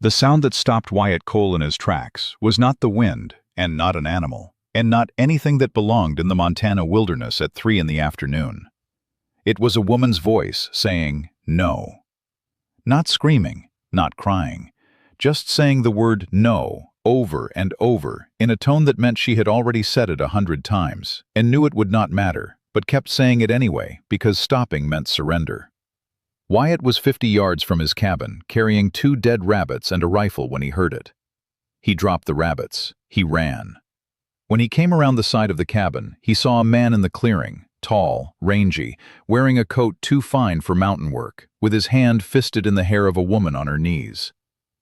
The sound that stopped Wyatt Cole in his tracks was not the wind, and not an animal, and not anything that belonged in the Montana wilderness at 3 in the afternoon. It was a woman's voice saying, "No." Not screaming, not crying, just saying the word "no" over and over in a tone that meant she had already said it 100 times and knew it would not matter, but kept saying it anyway because stopping meant surrender. Wyatt was 50 yards from his cabin, carrying 2 dead rabbits and a rifle when he heard it. He dropped the rabbits. He ran. When he came around the side of the cabin, he saw a man in the clearing, tall, rangy, wearing a coat too fine for mountain work, with his hand fisted in the hair of a woman on her knees.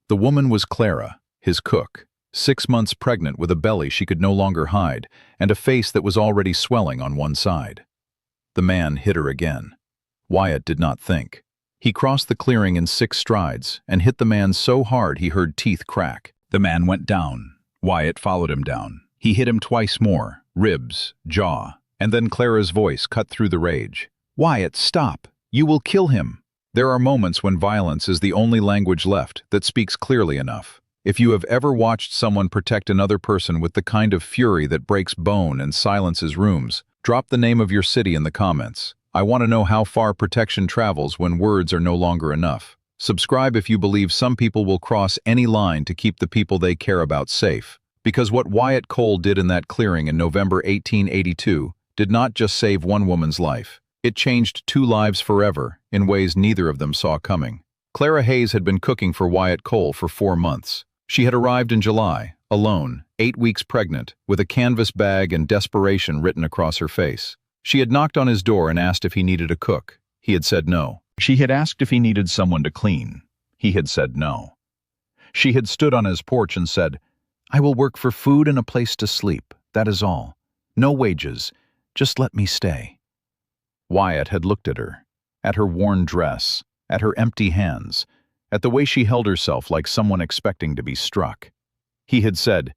The woman was Clara, his cook, 6 months pregnant with a belly she could no longer hide and a face that was already swelling on one side. The man hit her again. Wyatt did not think. He crossed the clearing in 6 strides and hit the man so hard he heard teeth crack. The man went down. Wyatt followed him down. He hit him twice more, ribs, jaw, and then Clara's voice cut through the rage. "Wyatt, stop! You will kill him!" There are moments when violence is the only language left that speaks clearly enough. If you have ever watched someone protect another person with the kind of fury that breaks bone and silences rooms, drop the name of your city in the comments. I want to know how far protection travels when words are no longer enough. Subscribe if you believe some people will cross any line to keep the people they care about safe. Because what Wyatt Cole did in that clearing in November 1882 did not just save one woman's life. It changed 2 lives forever in ways neither of them saw coming. Clara Hayes had been cooking for Wyatt Cole for 4 months. She had arrived in July, alone, 8 weeks pregnant, with a canvas bag and desperation written across her face. She had knocked on his door and asked if he needed a cook. He had said no. She had asked if he needed someone to clean. He had said no. She had stood on his porch and said, "I will work for food and a place to sleep. That is all. No wages. Just let me stay." Wyatt had looked at her worn dress, at her empty hands, at the way she held herself like someone expecting to be struck. He had said,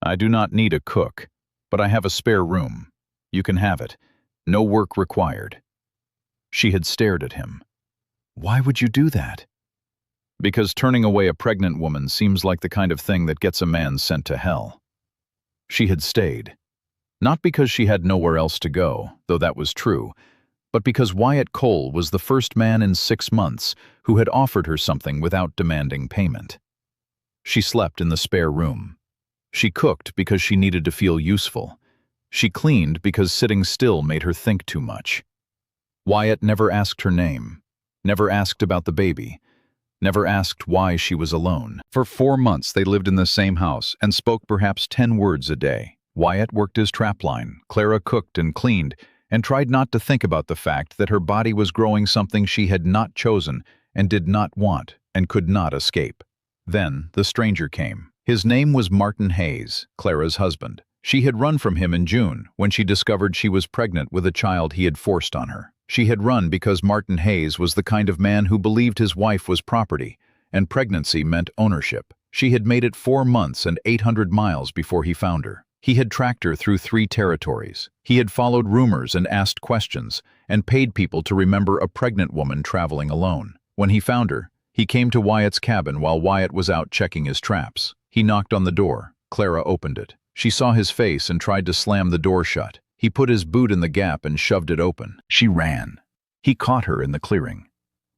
"I do not need a cook, but I have a spare room. You can have it. No work required." She had stared at him. "Why would you do that?" "Because turning away a pregnant woman seems like the kind of thing that gets a man sent to hell." She had stayed. Not because she had nowhere else to go, though that was true, but because Wyatt Cole was the first man in 6 months who had offered her something without demanding payment. She slept in the spare room. She cooked because she needed to feel useful. She cleaned because sitting still made her think too much. Wyatt never asked her name, never asked about the baby, never asked why she was alone. For 4 months they lived in the same house and spoke perhaps 10 words a day. Wyatt worked his trapline, Clara cooked and cleaned, and tried not to think about the fact that her body was growing something she had not chosen and did not want and could not escape. Then the stranger came. His name was Martin Hayes, Clara's husband. She had run from him in June when she discovered she was pregnant with a child he had forced on her. She had run because Martin Hayes was the kind of man who believed his wife was property, and pregnancy meant ownership. She had made it 4 months and 800 miles before he found her. He had tracked her through 3 territories. He had followed rumors and asked questions, and paid people to remember a pregnant woman traveling alone. When he found her, he came to Wyatt's cabin while Wyatt was out checking his traps. He knocked on the door. Clara opened it. She saw his face and tried to slam the door shut. He put his boot in the gap and shoved it open. She ran. He caught her in the clearing.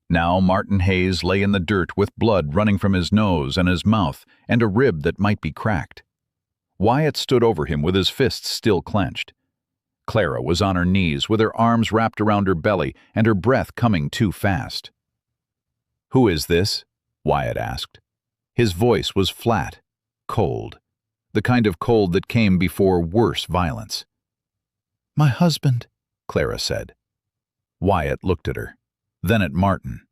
Now Martin Hayes lay in the dirt with blood running from his nose and his mouth and a rib that might be cracked. Wyatt stood over him with his fists still clenched. Clara was on her knees with her arms wrapped around her belly and her breath coming too fast. "Who is this?" Wyatt asked. His voice was flat, cold, the kind of cold that came before worse violence. "My husband," Clara said. Wyatt looked at her, then at Martin.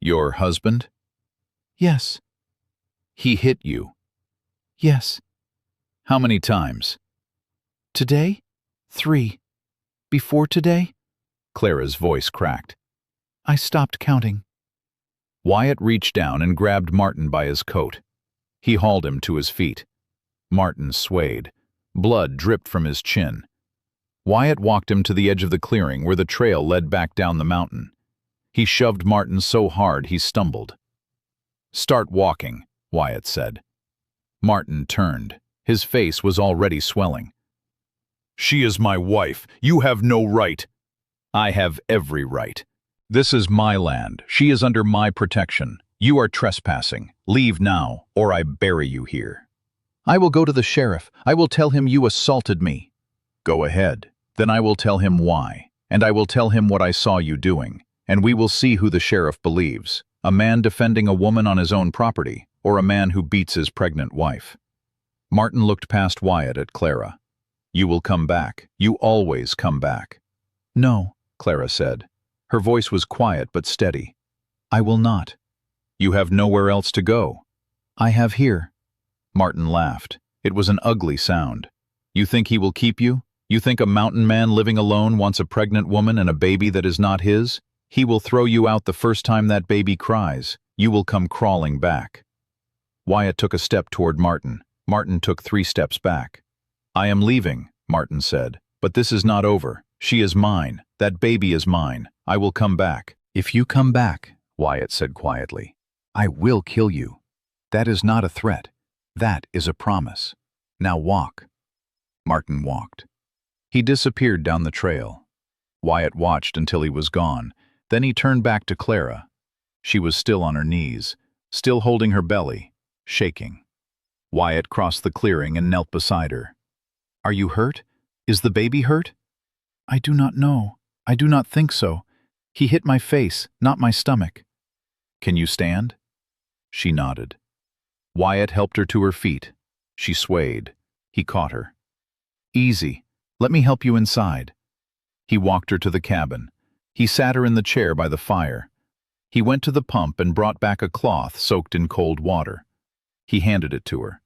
"Your husband?" "Yes." "He hit you?" "Yes." "How many times?" "Today? 3. Before today?" Clara's voice cracked. "I stopped counting." Wyatt reached down and grabbed Martin by his coat. He hauled him to his feet. Martin swayed. Blood dripped from his chin. Wyatt walked him to the edge of the clearing where the trail led back down the mountain. He shoved Martin so hard he stumbled. "Start walking," Wyatt said. Martin turned. His face was already swelling. "She is my wife. You have no right." "I have every right. This is my land. She is under my protection. You are trespassing. Leave now, or I bury you here." "I will go to the sheriff. I will tell him you assaulted me." "Go ahead. Then I will tell him why, and I will tell him what I saw you doing, and we will see who the sheriff believes, a man defending a woman on his own property, or a man who beats his pregnant wife." Martin looked past Wyatt at Clara. "You will come back. You always come back." "No," Clara said. Her voice was quiet but steady. "I will not." "You have nowhere else to go." "I have here." Martin laughed. It was an ugly sound. "You think he will keep you? You think a mountain man living alone wants a pregnant woman and a baby that is not his? He will throw you out the first time that baby cries. You will come crawling back." Wyatt took a step toward Martin. Martin took 3 steps back. "I am leaving," Martin said, "but this is not over. She is mine. That baby is mine. I will come back." "If you come back," Wyatt said quietly, "I will kill you. That is not a threat. That is a promise. Now walk." Martin walked. He disappeared down the trail. Wyatt watched until he was gone. Then he turned back to Clara. She was still on her knees, still holding her belly, shaking. Wyatt crossed the clearing and knelt beside her. "Are you hurt? Is the baby hurt?" "I do not know. I do not think so. He hit my face, not my stomach." "Can you stand?" She nodded. Wyatt helped her to her feet. She swayed. He caught her. "Easy. Let me help you inside." He walked her to the cabin. He sat her in the chair by the fire. He went to the pump and brought back a cloth soaked in cold water. He handed it to her.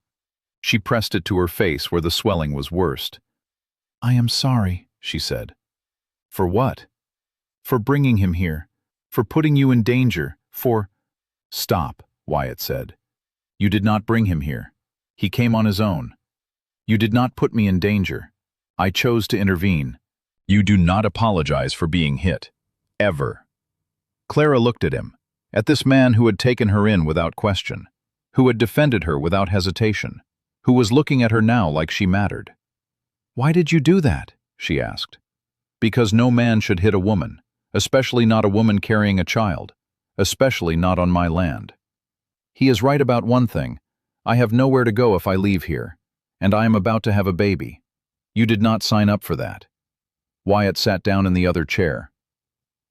She pressed it to her face where the swelling was worst. "I am sorry," she said. "For what?" "For bringing him here. For putting you in danger. For—" "Stop," Wyatt said. "You did not bring him here. He came on his own. You did not put me in danger. I chose to intervene. You do not apologize for being hit. Ever." Clara looked at him, at this man who had taken her in without question, who had defended her without hesitation, who was looking at her now like she mattered. "Why did you do that?" she asked. "Because no man should hit a woman, especially not a woman carrying a child, especially not on my land. He is right about one thing. I have nowhere to go if I leave here, and I am about to have a baby. You did not sign up for that." Wyatt sat down in the other chair.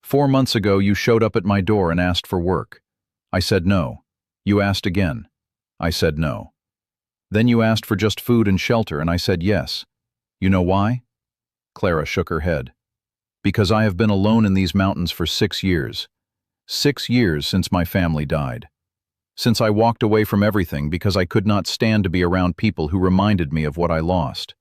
"4 months ago you showed up at my door and asked for work. I said no. You asked again. I said no. Then you asked for just food and shelter and I said yes. You know why?" Clara shook her head. "Because I have been alone in these mountains for 6 years. 6 years since my family died. Since I walked away from everything because I could not stand to be around people who reminded me of what I lost.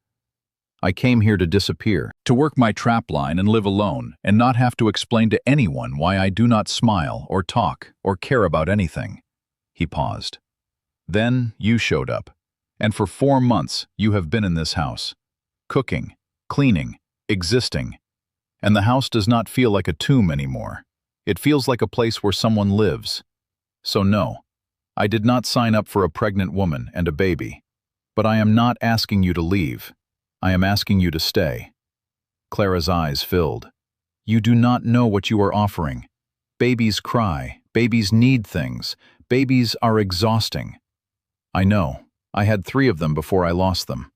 I came here to disappear, to work my trap line and live alone, and not have to explain to anyone why I do not smile or talk or care about anything." He paused. "Then you showed up, and for 4 months you have been in this house, cooking, cleaning, existing. And the house does not feel like a tomb anymore. It feels like a place where someone lives. So no, I did not sign up for a pregnant woman and a baby. But I am not asking you to leave. I am asking you to stay." Clara's eyes filled. "You do not know what you are offering. Babies cry. Babies need things. Babies are exhausting." "I know. I had 3 of them before I lost them."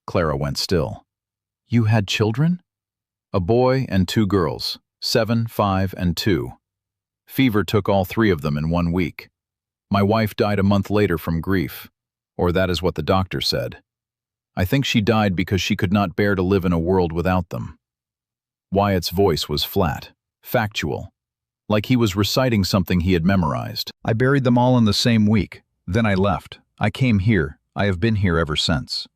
Clara went still. "You had children?" "A boy and 2 girls, 7, 5, and 2. Fever took all 3 of them in 1 week. My wife died a month later from grief, or that is what the doctor said. I think she died because she could not bear to live in a world without them." Wyatt's voice was flat, factual, like he was reciting something he had memorized. "I buried them all in the same week. Then I left. I came here. I have been here ever since.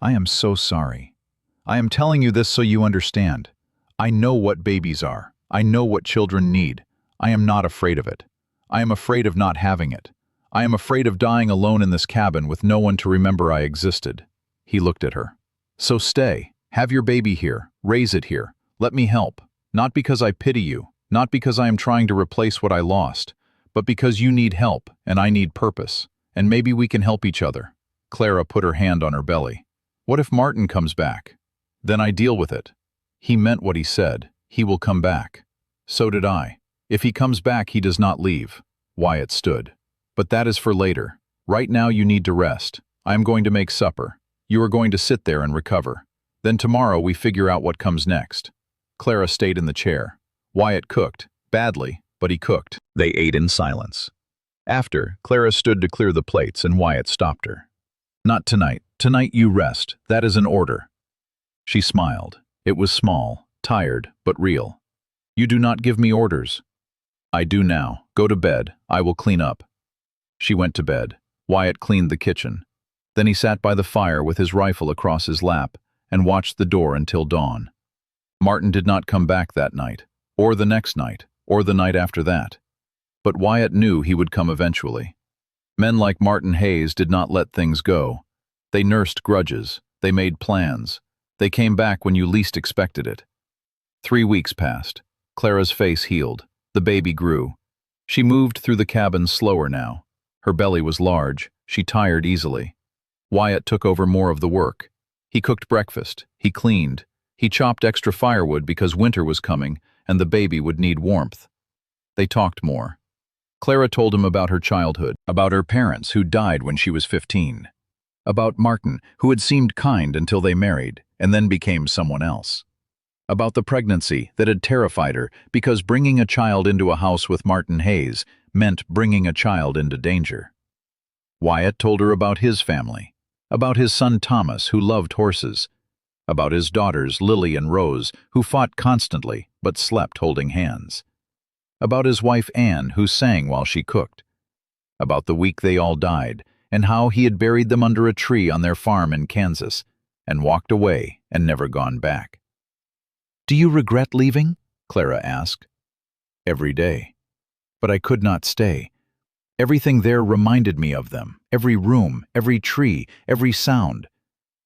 I am so sorry. I am telling you this so you understand. I know what babies are. I know what children need. I am not afraid of it. I am afraid of not having it. I am afraid of dying alone in this cabin with no one to remember I existed." He looked at her. "So stay. Have your baby here. Raise it here. Let me help. Not because I pity you. Not because I am trying to replace what I lost. but because you need help and I need purpose, and maybe we can help each other." Clara put her hand on her belly. "What if Martin comes back? Then I deal with it. He meant what he said. He will come back. So did I. If he comes back, he does not leave." Wyatt stood. "But that is for later. Right now you need to rest. I am going to make supper. You are going to sit there and recover. Then tomorrow we figure out what comes next." Clara stayed in the chair. Wyatt cooked. Badly, but he cooked. They ate in silence. After, Clara stood to clear the plates and Wyatt stopped her. "Not tonight. Tonight you rest. That is an order." She smiled. It was small, tired, but real. "You do not give me orders." "I do now. Go to bed. I will clean up." She went to bed. Wyatt cleaned the kitchen. Then he sat by the fire with his rifle across his lap and watched the door until dawn. Martin did not come back that night, or the next night, or the night after that. But Wyatt knew he would come eventually. Men like Martin Hayes did not let things go. They nursed grudges. They made plans. They came back when you least expected it. 3 weeks passed. Clara's face healed. The baby grew. She moved through the cabin slower now. Her belly was large. She tired easily. Wyatt took over more of the work. He cooked breakfast. He cleaned. He chopped extra firewood because winter was coming and the baby would need warmth. They talked more. Clara told him about her childhood, about her parents who died when she was 15, about Martin, who had seemed kind until they married and then became someone else, about the pregnancy that had terrified her because bringing a child into a house with Martin Hayes meant bringing a child into danger. Wyatt told her about his family, about his son Thomas, who loved horses, about his daughters Lily and Rose, who fought constantly but slept holding hands, about his wife Anne, who sang while she cooked, about the week they all died and how he had buried them under a tree on their farm in Kansas and walked away and never gone back. "Do you regret leaving?" Clara asked. "Every day. But I could not stay. Everything there reminded me of them, every room, every tree, every sound.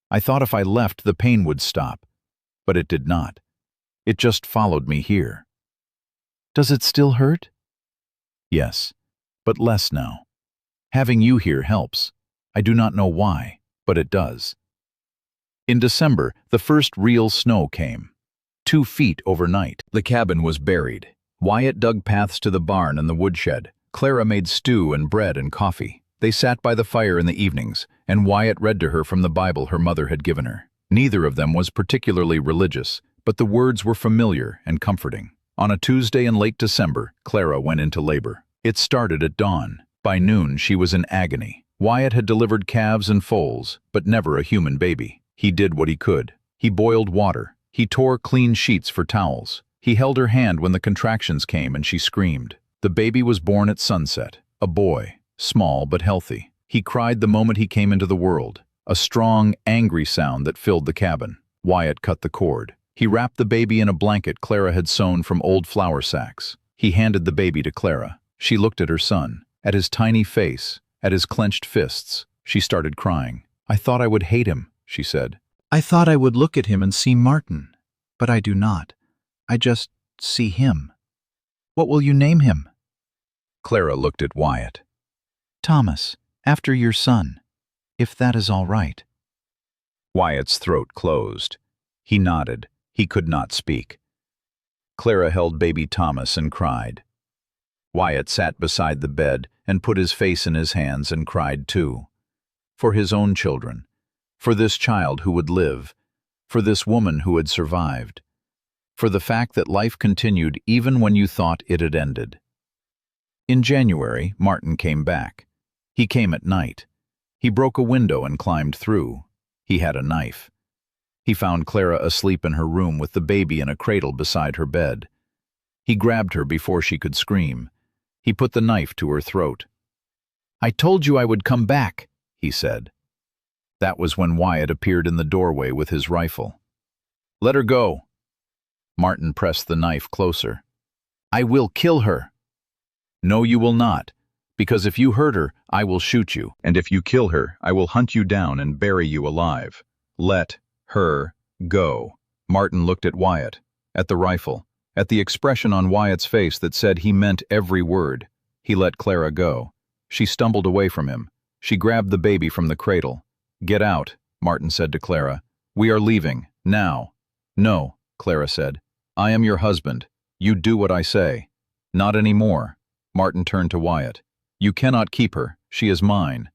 I thought if I left, the pain would stop. But it did not. It just followed me here." "Does it still hurt?" "Yes, but less now. Having you here helps. I do not know why, but it does." In December, the first real snow came. 2 feet overnight. The cabin was buried. Wyatt dug paths to the barn and the woodshed. Clara made stew and bread and coffee. They sat by the fire in the evenings, and Wyatt read to her from the Bible her mother had given her. Neither of them was particularly religious, but the words were familiar and comforting. On a Tuesday in late December, Clara went into labor. It started at dawn. By noon, she was in agony. Wyatt had delivered calves and foals, but never a human baby. He did what he could. He boiled water. He tore clean sheets for towels. He held her hand when the contractions came and she screamed. The baby was born at sunset, a boy, small but healthy. He cried the moment he came into the world, a strong, angry sound that filled the cabin. Wyatt cut the cord. He wrapped the baby in a blanket Clara had sewn from old flour sacks. He handed the baby to Clara. She looked at her son, at his tiny face, at his clenched fists. She started crying. "I thought I would hate him," she said. "I thought I would look at him and see Martin, but I do not. I just see him. What will you name him?" Clara looked at Wyatt. "Thomas, after your son, if that is all right." Wyatt's throat closed. He nodded. He could not speak. Clara held baby Thomas and cried. Wyatt sat beside the bed and put his face in his hands and cried too. For his own children. For this child who would live. For this woman who had survived. For the fact that life continued even when you thought it had ended. In January, Martin came back. He came at night. He broke a window and climbed through. He had a knife. He found Clara asleep in her room with the baby in a cradle beside her bed. He grabbed her before she could scream. He put the knife to her throat. "I told you I would come back," he said. That was when Wyatt appeared in the doorway with his rifle. "Let her go." Martin pressed the knife closer. "I will kill her." "No, you will not, because if you hurt her, I will shoot you, and if you kill her, I will hunt you down and bury you alive. Let her go." Martin looked at Wyatt, at the rifle, at the expression on Wyatt's face that said he meant every word. He let Clara go. She stumbled away from him. She grabbed the baby from the cradle. "Get out," Martin said to Clara. "We are leaving, now." "No," Clara said. "I am your husband. You do what I say." "Not anymore." Martin turned to Wyatt. "You cannot keep her. She is mine."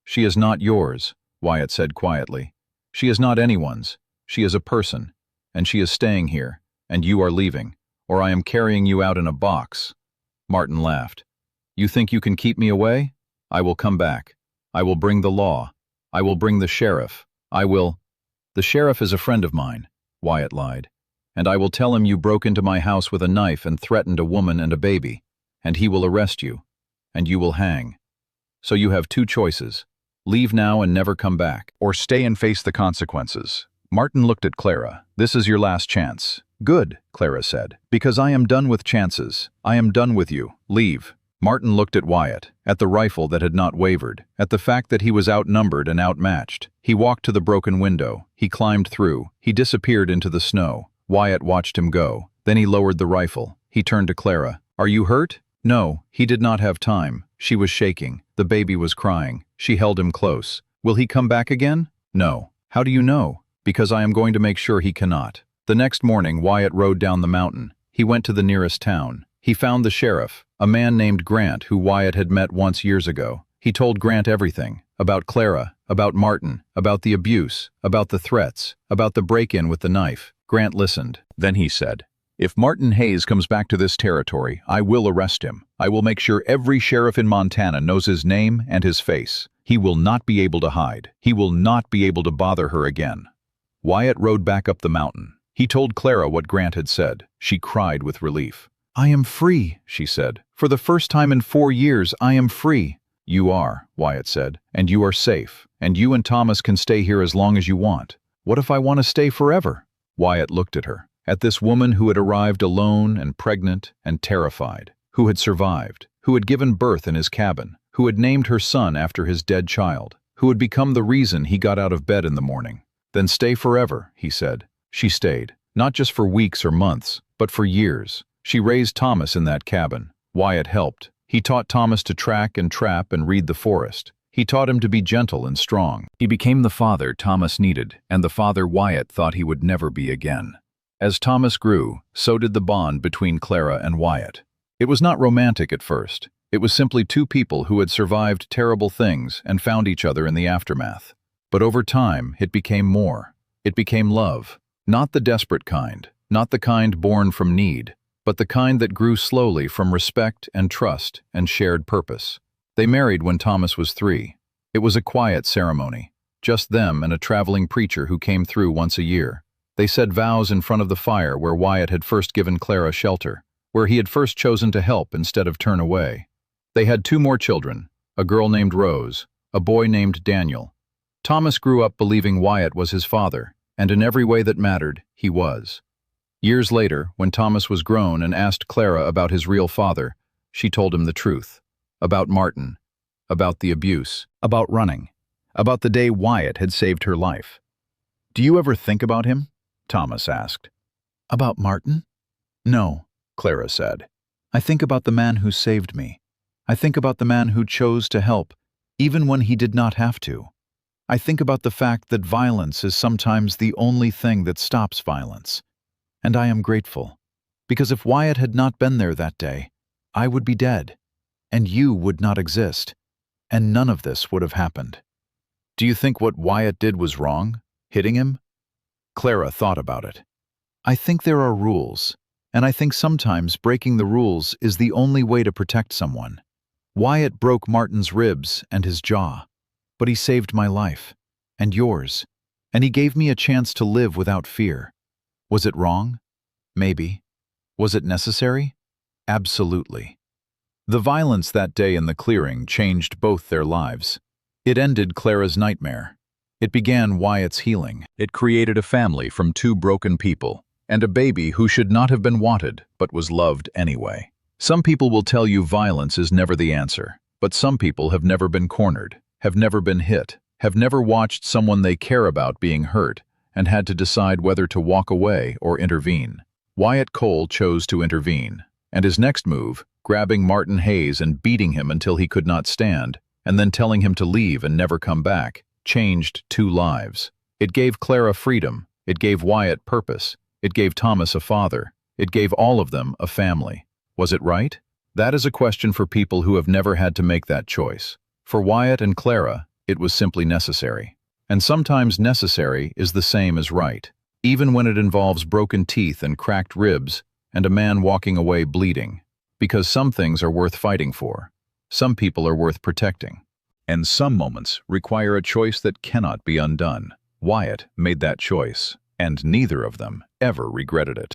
"She is not yours," Wyatt said quietly. "She is not anyone's. She is a person. And she is staying here, and you are leaving, or I am carrying you out in a box." Martin laughed. "You think you can keep me away? I will come back. I will bring the law. I will bring the sheriff. I will—" "The sheriff is a friend of mine," Wyatt lied. "And I will tell him you broke into my house with a knife and threatened a woman and a baby, and he will arrest you, and you will hang. So you have two choices. Leave now and never come back, or stay and face the consequences." Martin looked at Clara. "This is your last chance." "Good," Clara said, "because I am done with chances. I am done with you. Leave." Martin looked at Wyatt, at the rifle that had not wavered, at the fact that he was outnumbered and outmatched. He walked to the broken window. He climbed through. He disappeared into the snow. Wyatt watched him go. Then he lowered the rifle. He turned to Clara. "Are you hurt?" No, he did not have time. She was shaking. The baby was crying. She held him close. "Will he come back again?" "No." "How do you know?" "Because I am going to make sure he cannot." The next morning, Wyatt rode down the mountain. He went to the nearest town. He found the sheriff, a man named Grant who Wyatt had met once years ago. He told Grant everything, about Clara, about Martin, about the abuse, about the threats, about the break-in with the knife. Grant listened. Then he said, "If Martin Hayes comes back to this territory, I will arrest him. I will make sure every sheriff in Montana knows his name and his face. He will not be able to hide. He will not be able to bother her again." Wyatt rode back up the mountain. He told Clara what Grant had said. She cried with relief. "I am free," she said. "For the first time in 4 years, I am free." "You are," Wyatt said, "and you are safe, and you and Thomas can stay here as long as you want." "What if I want to stay forever?" Wyatt looked at her, at this woman who had arrived alone and pregnant and terrified, who had survived, who had given birth in his cabin, who had named her son after his dead child, who had become the reason he got out of bed in the morning. "Then stay forever," he said. She stayed, not just for weeks or months, but for years. She raised Thomas in that cabin. Wyatt helped. He taught Thomas to track and trap and read the forest. He taught him to be gentle and strong. He became the father Thomas needed, and the father Wyatt thought he would never be again. As Thomas grew, so did the bond between Clara and Wyatt. It was not romantic at first. It was simply two people who had survived terrible things and found each other in the aftermath. But over time, it became more. It became love. Not the desperate kind, not the kind born from need, but the kind that grew slowly from respect and trust and shared purpose. They married when Thomas was 3. It was a quiet ceremony, just them and a traveling preacher who came through once a year. They said vows in front of the fire where Wyatt had first given Clara shelter, where he had first chosen to help instead of turn away. They had 2 more children, a girl named Rose, a boy named Daniel. Thomas grew up believing Wyatt was his father, and in every way that mattered, he was. Years later, when Thomas was grown and asked Clara about his real father, she told him the truth. About Martin. About the abuse. About running. About the day Wyatt had saved her life. "Do you ever think about him?" Thomas asked. "About Martin? No," Clara said. "I think about the man who saved me. I think about the man who chose to help, even when he did not have to. I think about the fact that violence is sometimes the only thing that stops violence. And I am grateful, because if Wyatt had not been there that day, I would be dead, and you would not exist, and none of this would have happened." "Do you think what Wyatt did was wrong? Hitting him?" Clara thought about it. "I think there are rules, and I think sometimes breaking the rules is the only way to protect someone. Wyatt broke Martin's ribs and his jaw, but he saved my life, and yours, and he gave me a chance to live without fear. Was it wrong? Maybe. Was it necessary? Absolutely." The violence that day in the clearing changed both their lives. It ended Clara's nightmare. It began Wyatt's healing. It created a family from 2 broken people, and a baby who should not have been wanted, but was loved anyway. Some people will tell you violence is never the answer, but some people have never been cornered, have never been hit, have never watched someone they care about being hurt, and had to decide whether to walk away or intervene. Wyatt Cole chose to intervene, and his next move, grabbing Martin Hayes and beating him until he could not stand, and then telling him to leave and never come back, changed 2 lives. It gave Clara freedom, it gave Wyatt purpose, it gave Thomas a father, it gave all of them a family. Was it right? That is a question for people who have never had to make that choice. For Wyatt and Clara, it was simply necessary. And sometimes necessary is the same as right, even when it involves broken teeth and cracked ribs and a man walking away bleeding. Because some things are worth fighting for. Some people are worth protecting. And some moments require a choice that cannot be undone. Wyatt made that choice, and neither of them ever regretted it.